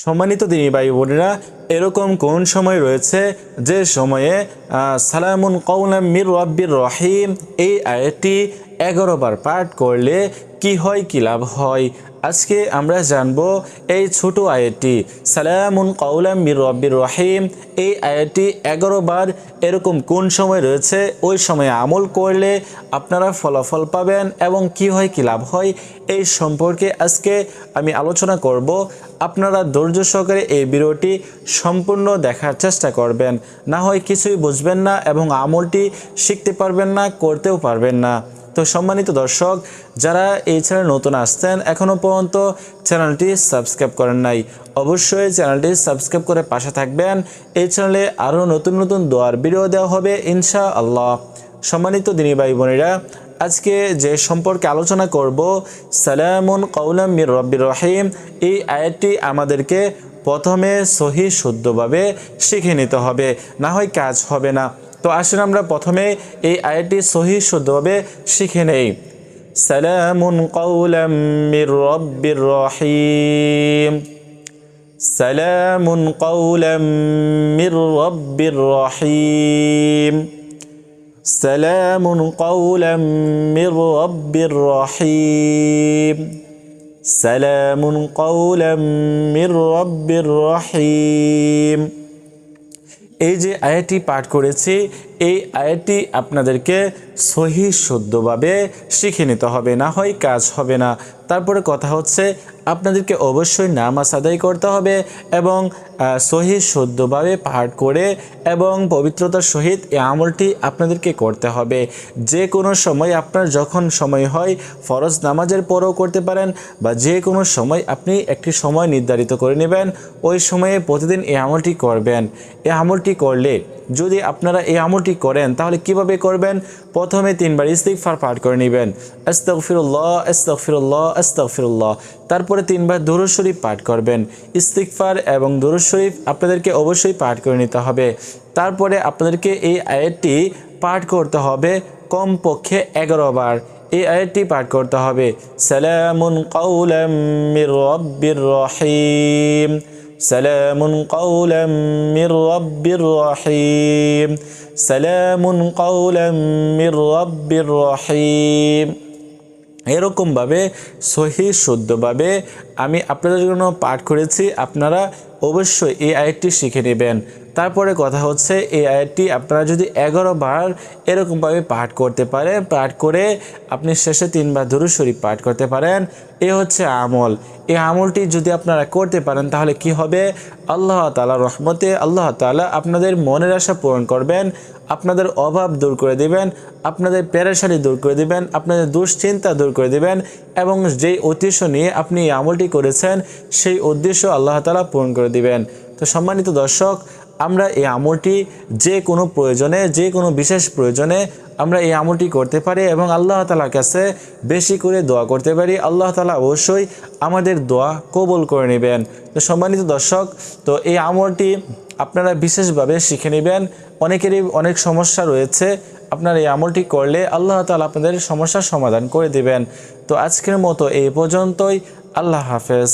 সম্মানিত দিনী ভাই বোনেরা, এরকম কোন সময় রয়েছে যে সময়ে সালামুন কওলাম মির রাব্বির রহিম এই আয়াতটি 11 বার পাঠ করলে কি হয়, কি লাভ হয়। আজকে আমরা জানব এই ছোট আয়াতটি সালামুন কওলাম মির রাব্বির রহিম এই আয়াতটি 11 বার এরকম কোন সময় রয়েছে, ওই সময়ে আমল করলে আপনারা ফলাফল পাবেন এবং কি হয়, কি লাভ হয় এই সম্পর্কে আজকে আমি আলোচনা করব। আপনারা ধৈর্য সহকারে এই ভিডিওটি সম্পূর্ণ দেখার চেষ্টা করবেন, না হয় কিছুই বুঝবেন না এবং আমলটি শিখতে পারবেন না, করতেও পারবেন না। তো সম্মানিত দর্শক, যারা এই চ্যানেলে নতুন আসছেন, এখনও পর্যন্ত চ্যানেলটি সাবস্ক্রাইব করেন নাই, অবশ্যই চ্যানেলটি সাবস্ক্রাইব করে পাশে থাকবেন। এই চ্যানেলে আরও নতুন নতুন দোয়ার ভিডিও দেওয়া হবে ইনশাআল্লাহ। সম্মানিত দিনী ভাই বোনেরা, আজকে যে সম্পর্কে আলোচনা করব সালামুন কওলাম মির রাব্বির রহিম এই আয়াতটি আমাদেরকে প্রথমে সহি শুদ্ধভাবে শিখে নিতে হবে, না হয় কাজ হবে না। তো আসলে আমরা প্রথমে এই আয়াতটি সহি শুদ্ধভাবে শিখে নেই। সালামুন কওলাম মির রাব্বির রহিম, সালামুন কওলাম মির রাব্বির রহিম, সালামুন কওলাম মির রাব্বির রহিম, সালামুন কওলাম মির রাব্বির রহিম। এই যে আয়াতটি পাঠ করেছি, এই আয়াতটি আপনাদেরকে সহি শুদ্ধভাবে শিখে নিতে হবে, না হয় কাজ হবে না। তারপরে কথা হচ্ছে আপনাদেরকে অবশ্যই নামাজ আদায় করতে হবে এবং সহি শুদ্ধভাবে পাঠ করে এবং পবিত্রতার সহিত এই আমলটি আপনাদেরকে করতে হবে। যে কোনো সময় আপনার যখন সময় হয়, ফরজ নামাজের পরেও করতে পারেন বা যে কোনো সময় আপনি একটি সময় নির্ধারিত করে নেবেন, ওই সময়ে প্রতিদিন এই আমলটি করবেন। এই আমলটি করলে যদি আপনারা এই আমলটি করেন তাহলে কিভাবে করবেন? প্রথমে 3 বার ইস্তিগফার পাঠ করে নেবেন, আস্তাগফিরুল্লাহ আস্তাগফিরুল্লাহ আস্তাগফিরুল্লাহ। তারপরে 3 বার দুরূদ শরীফ পাঠ করবেন। ইস্তিগফার এবং দুরূদ শরীফ আপনাদেরকে অবশ্যই পাঠ করে নিতে হবে। তারপরে আপনাদেরকে এই আয়াতটি পাঠ করতে হবে কমপক্ষে 11 বার। এই আয়াতটি পাঠ করতে হবে সালামুন কওলাম মির রাব্বির রহিম, সালামুন কওলাম মির রাব্বির রহিম, সালামুন কওলাম মির রাব্বির রহিম। এরকমভাবে সহি শুদ্ধভাবে আমি আপনাদের জন্য পাঠ করেছি, আপনারা অবশ্যই এই আয়াতটি শিখে নেবেন। তারপরে কথা হচ্ছে এই আয়াতটি আপনারা যদি 11 বার এরকমভাবে পাঠ করতে পারেন, পাঠ করে আপনি শেষে 3 বার দুরূদ শরীফ পাঠ করতে পারেন, এ হচ্ছে আমল। এই আমলটি যদি আপনারা করতে পারেন তাহলে কি হবে? আল্লাহ তাআলার রহমতে আল্লাহ তাআলা আপনাদের মনের আশা পূরণ করবেন, আপনাদের অভাব দূর করে দিবেন, আপনাদের পেরেশানি দূর করে দিবেন, আপনাদের দুশ্চিন্তা দূর করে দিবেন এবং যেই উদ্দেশ্য নিয়ে আপনি এই আমলটি করেছেন সেই উদ্দেশ্য আল্লাহ তাআলা পূরণ করে দিবেন। তো সম্মানিত দর্শক, আমরা এই আমলটি যে কোনো প্রয়োজনে, যে কোনো বিশেষ প্রয়োজনে আমরা এই আমলটি করতে পারি এবং আল্লাহ তাআলার কাছে বেশি করে দোয়া করতে পারি। আল্লাহ তাআলা অবশ্যই আমাদের দোয়া কবুল করে নেবেন। তো সম্মানিত দর্শক, তো এই আমলটি আপনারা বিশেষভাবে শিখে নেবেন। অনেকেরই অনেক সমস্যা রয়েছে, আপনারা এই আমলটি করলে আল্লাহ তাআলা আপনাদের সমস্যার সমাধান করে দিবেন। তো আজকের মতো এই পর্যন্তই। আল্লাহ হাফেজ।